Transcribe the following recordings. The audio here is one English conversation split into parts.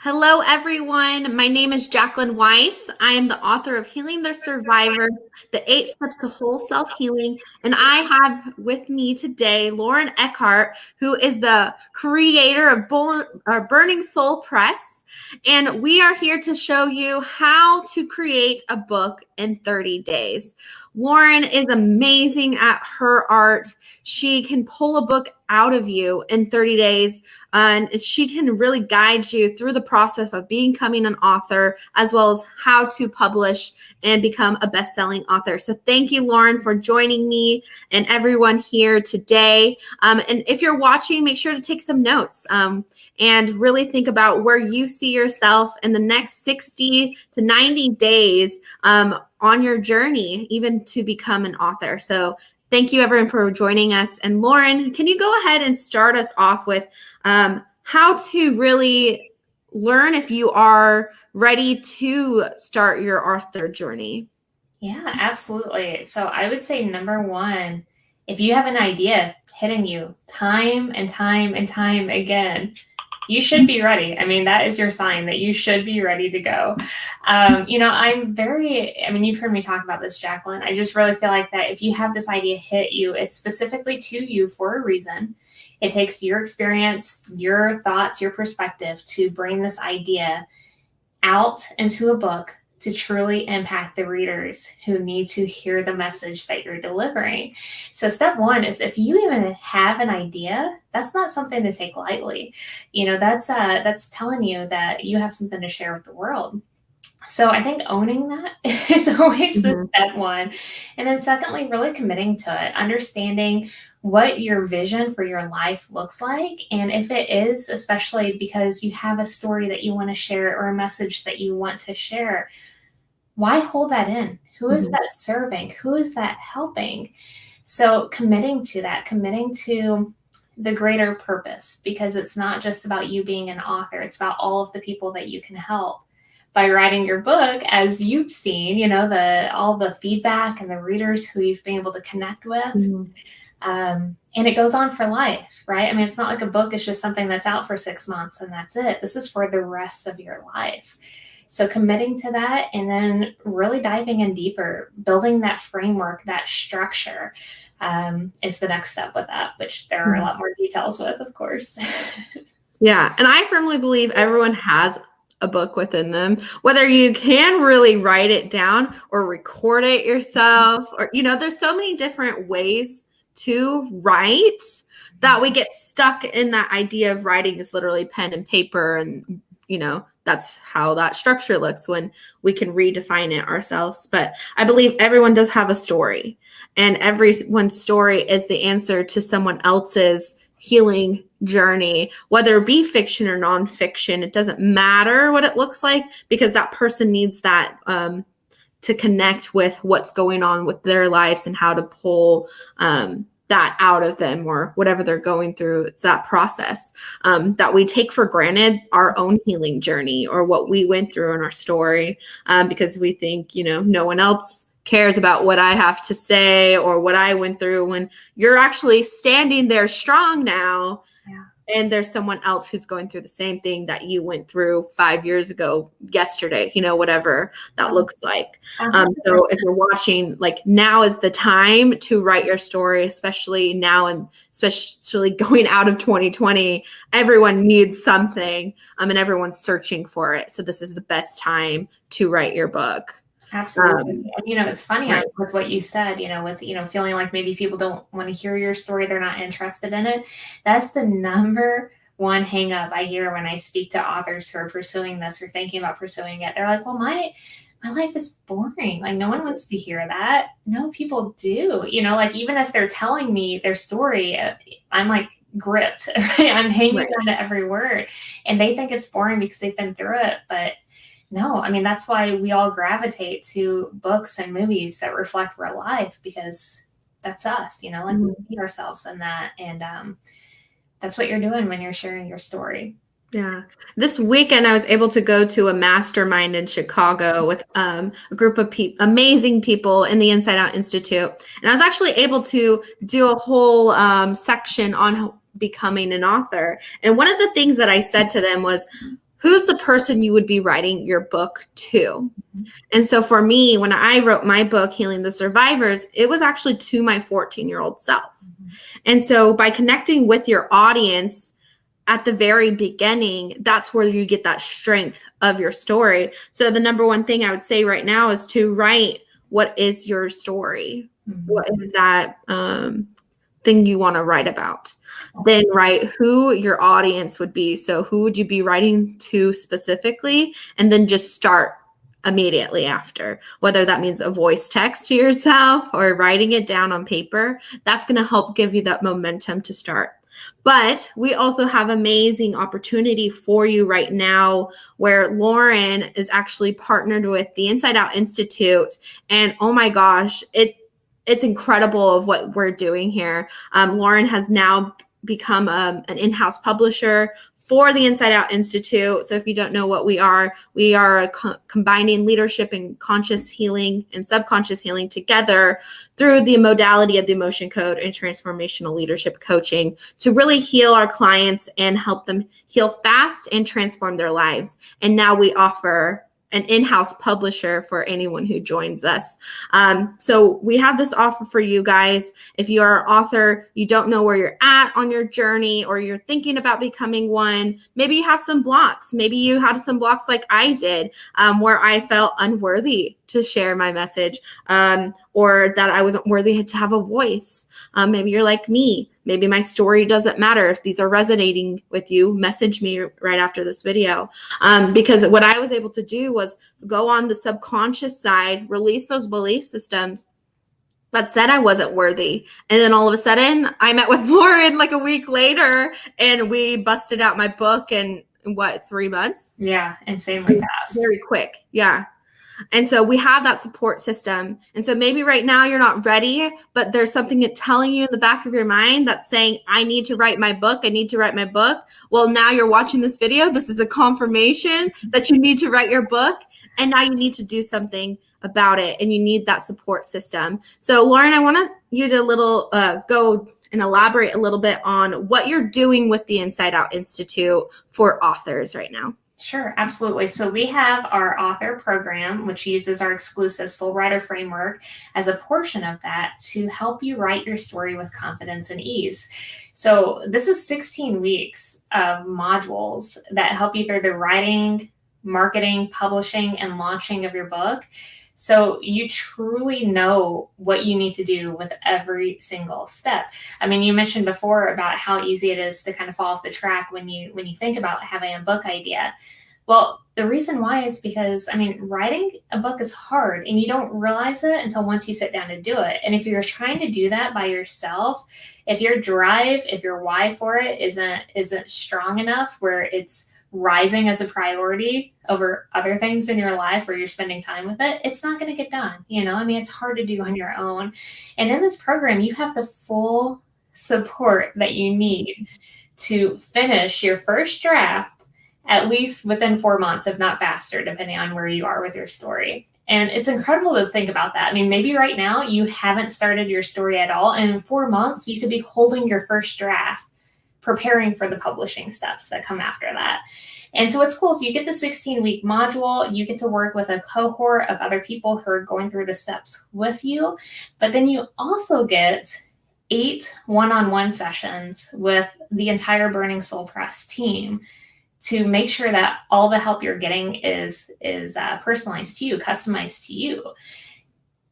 Hello, everyone. My name is Jacquelyn Weis. I am the author of Healing the Survivor, The 8 Steps to Whole Self-Healing. And I have with me today Lauren Eckhardt, who is the creator of Burning Soul Press. And we are here to show you how to create a book in 30 days. Lauren is amazing at her art. She can pull a book out of you in 30 days, and she can really guide you through the process of becoming an author, as well as how to publish and become a best-selling author. So thank you, Lauren, for joining me and everyone here today. And if you're watching, make sure to take some notes and really think about where you see yourself in the next 60 to 90 days on your journey, even to become an author. So thank you, everyone, for joining us. And Lauren, can you go ahead and start us off with how to really learn if you are ready to start your author journey? Yeah, absolutely. So I would say number one, if you have an idea hitting you time and time and time again, you should be ready. I mean, that is your sign that you should be ready to go. You've heard me talk about this, Jacquelyn. I just really feel like that if you have this idea hit you, it's specifically to you for a reason. It takes your experience, your thoughts, your perspective to bring this idea out into a book to truly impact the readers who need to hear the message that you're delivering. So step one is, if you even have an idea, that's not something to take lightly. That's telling you that you have something to share with the world. So I think owning that is always the step one. And then secondly, really committing to it, understanding what your vision for your life looks like. And if it is, especially because you have a story that you want to share or a message that you want to share, why hold that in? Who is that serving? Who is that helping? So committing to that, committing to the greater purpose, because it's not just about you being an author. It's about all of the people that you can help by writing your book, as you've seen, all the feedback and the readers who you've been able to connect with. And it goes on for life, right? I mean, it's not like a book is just something that's out for 6 months and that's it. This is for the rest of your life. So committing to that, and then really diving in deeper, building that framework, that structure is the next step with that, which there are a lot more details with, of course. Yeah. And I firmly believe everyone has a book within them, whether you can really write it down or record it yourself, or, there's so many different ways to write that we get stuck in that idea of writing is literally pen and paper. And, that's how that structure looks when we can redefine it ourselves. But I believe everyone does have a story, and everyone's story is the answer to someone else's healing journey, whether it be fiction or nonfiction. It doesn't matter what it looks like, because that person needs that to connect with what's going on with their lives and how to pull that out of them, or whatever they're going through. It's that process that we take for granted, our own healing journey or what we went through in our story, because we think, no one else cares about what I have to say or what I went through, when you're actually standing there strong now. Yeah. And there's someone else who's going through the same thing that you went through 5 years ago, yesterday, whatever that looks like. So if you're watching, now is the time to write your story, especially now, and especially going out of 2020, everyone needs something, and everyone's searching for it. So this is the best time to write your book. Absolutely. And, it's funny with what you said, with, feeling like maybe people don't want to hear your story. They're not interested in it. That's the number one hang up I hear when I speak to authors who are pursuing this or thinking about pursuing it. They're like, well, my life is boring. Like, no one wants to hear that. No, people do, even as they're telling me their story, I'm like gripped. I'm hanging on to every word, and they think it's boring because they've been through it. But no, I mean, that's why we all gravitate to books and movies that reflect real life, because that's us, we see ourselves in that. And that's what you're doing when you're sharing your story. Yeah. This weekend, I was able to go to a mastermind in Chicago with a group of amazing people in the Inside Out Institute. And I was actually able to do a whole section on becoming an author. And one of the things that I said to them was, who's the person you would be writing your book to? And so for me, when I wrote my book, Healing the Survivors, it was actually to my 14-year-old self. And so by connecting with your audience at the very beginning, that's where you get that strength of your story. So the number one thing I would say right now is to write, what is your story? What is that thing you want to write about? Then write who your audience would be. So who would you be writing to specifically? And then just start immediately after, whether that means a voice text to yourself or writing it down on paper. That's going to help give you that momentum to start. But we also have amazing opportunity for you right now where Lauren is actually partnered with the Inside Out Institute. And oh my gosh, it's incredible of what we're doing here. Lauren has now become an in-house publisher for the Inside Out Institute. So if you don't know what we are combining leadership and conscious healing and subconscious healing together through the modality of the emotion code and transformational leadership coaching to really heal our clients and help them heal fast and transform their lives. And now we offer an in-house publisher for anyone who joins us. So we have this offer for you guys. If you are an author, you don't know where you're at on your journey, or you're thinking about becoming one, maybe you have some blocks. Maybe you had some blocks like I did, where I felt unworthy to share my message, or that I wasn't worthy to have a voice. Maybe you're like me. Maybe my story doesn't matter. If these are resonating with you, message me right after this video. Because what I was able to do was go on the subconscious side, release those belief systems that said I wasn't worthy. And then all of a sudden I met with Lauren like a week later and we busted out my book in what, 3 months? Yeah, insanely fast. Very quick. Yeah. And so we have that support system. And so maybe right now you're not ready, but there's something telling you in the back of your mind that's saying, I need to write my book. I need to write my book. Well, now you're watching this video. This is a confirmation that you need to write your book. And now you need to do something about it. And you need that support system. So Lauren, I want you to go and elaborate a little bit on what you're doing with the Inside Out Institute for authors right now. Sure, absolutely. So we have our author program, which uses our exclusive Soul Writer framework as a portion of that to help you write your story with confidence and ease. So this is 16 weeks of modules that help you through the writing, marketing, publishing, and launching of your book. So you truly know what you need to do with every single step. I mean, you mentioned before about how easy it is to kind of fall off the track when you think about having a book idea. Well, the reason why is because, I mean, writing a book is hard and you don't realize it until once you sit down to do it. And if you're trying to do that by yourself, if your drive, if your why for it isn't strong enough where it's rising as a priority over other things in your life where you're spending time with it, it's not going to get done. You know, I mean, it's hard to do on your own. And in this program, you have the full support that you need to finish your first draft, at least within 4 months, if not faster, depending on where you are with your story. And it's incredible to think about that. I mean, maybe right now you haven't started your story at all. And in 4 months, you could be holding your first draft, preparing for the publishing steps that come after that. And so what's cool is you get the 16-week module, you get to work with a cohort of other people who are going through the steps with you, but then you also get 8 one-on-one sessions with the entire Burning Soul Press team to make sure that all the help you're getting is personalized to you, customized to you.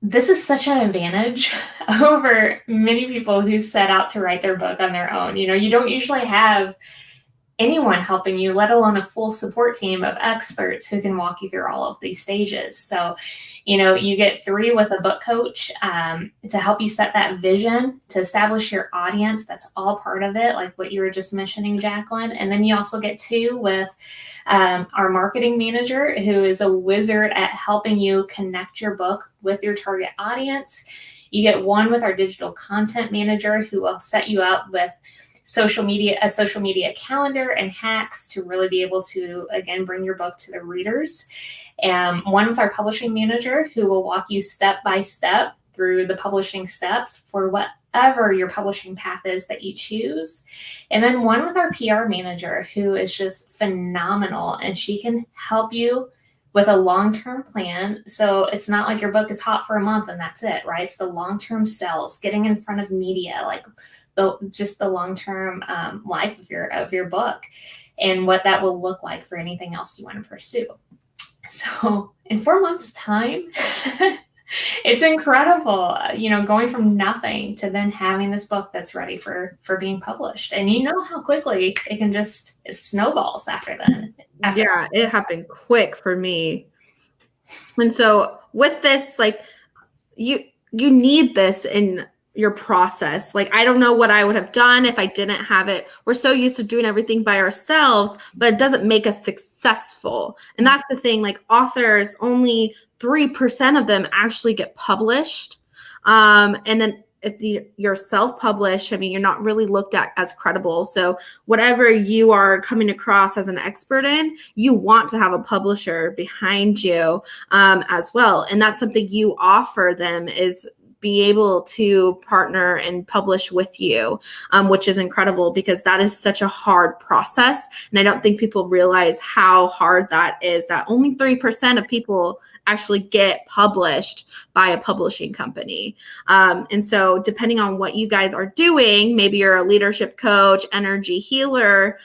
This is such an advantage over many people who set out to write their book on their own. You know, you don't usually have anyone helping you, let alone a full support team of experts who can walk you through all of these stages. So, you know, you get 3 with a book coach to help you set that vision, to establish your audience. That's all part of it, like what you were just mentioning, Jacquelyn. And then you also get 2 with our marketing manager, who is a wizard at helping you connect your book with your target audience. You get 1 with our digital content manager, who will set you up with a social media calendar and hacks to really be able to, again, bring your book to the readers. And 1 with our publishing manager, who will walk you step by step through the publishing steps for what whatever your publishing path is that you choose. And then one with our PR manager, who is just phenomenal, and she can help you with a long-term plan. So it's not like your book is hot for a month and that's it, right? It's the long-term sales, getting in front of media, like just the long-term life of your book, and what that will look like for anything else you want to pursue. So in 4 months' time, it's incredible, going from nothing to then having this book that's ready for being published. And you know how quickly it snowballs after then. Yeah, it happened quick for me. And so with this, like, you need this in your process. Like, I don't know what I would have done if I didn't have it. We're so used to doing everything by ourselves, but it doesn't make us successful. And that's the thing, like, authors, only 3% of them actually get published. And then if you're self-published, I mean, you're not really looked at as credible. So whatever you are coming across as an expert in, you want to have a publisher behind you as well. And that's something you offer them, is be able to partner and publish with you, which is incredible, because that is such a hard process. And I don't think people realize how hard that is, that only 3% of people actually get published by a publishing company. And so depending on what you guys are doing, maybe you're a leadership coach, energy healer,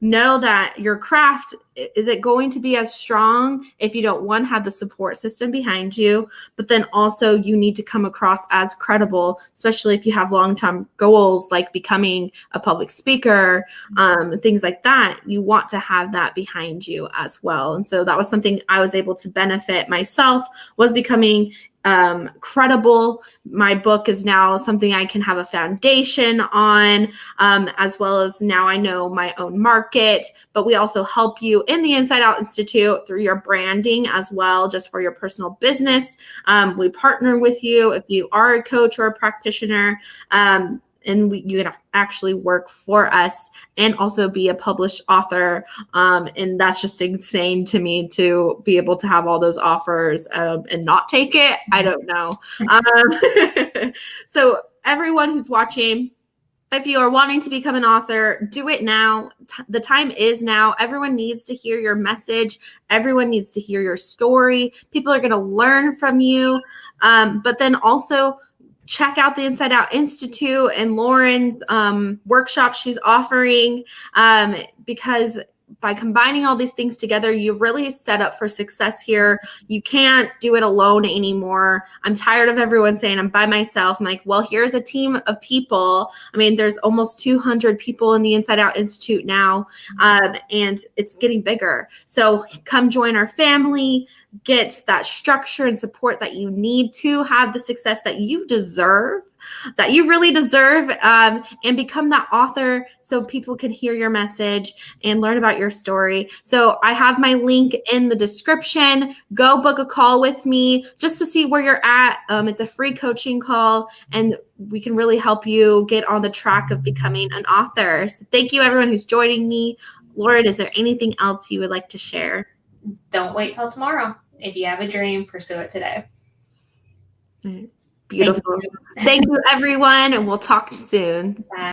know that your craft, is it going to be as strong if you don't, one, have the support system behind you, but then also you need to come across as credible, especially if you have long-term goals like becoming a public speaker, things like that. You want to have that behind you as well. And so that was something I was able to benefit myself, was becoming credible. My book is now something I can have a foundation on, as well as now I know my own market. But we also help you in the Inside Out Institute through your branding as well, just for your personal business. We partner with you if you are a coach or a practitioner. And you can actually work for us and also be a published author. And that's just insane to me, to be able to have all those offers and not take it. I don't know. So everyone who's watching, if you are wanting to become an author, do it now. The time is now. Everyone needs to hear your message. Everyone needs to hear your story. People are going to learn from you. But then also, check out the Inside Out Institute and Lauren's workshop she's offering, because by combining all these things together, you really set up for success here. You can't do it alone anymore. I'm tired of everyone saying I'm by myself. I'm like, well, here's a team of people. I mean, there's almost 200 people in the Inside Out Institute now, and it's getting bigger. So come join our family. Get that structure and support that you need to have the success that you deserve, that you really deserve, and become that author so people can hear your message and learn about your story. So I have my link in the description. Go book a call with me just to see where you're at. It's a free coaching call, and we can really help you get on the track of becoming an author. So thank you, everyone who's joining me. Lauren, is there anything else you would like to share? Don't wait till tomorrow. If you have a dream, pursue it today. Beautiful. Thank you, everyone, and we'll talk soon. Bye.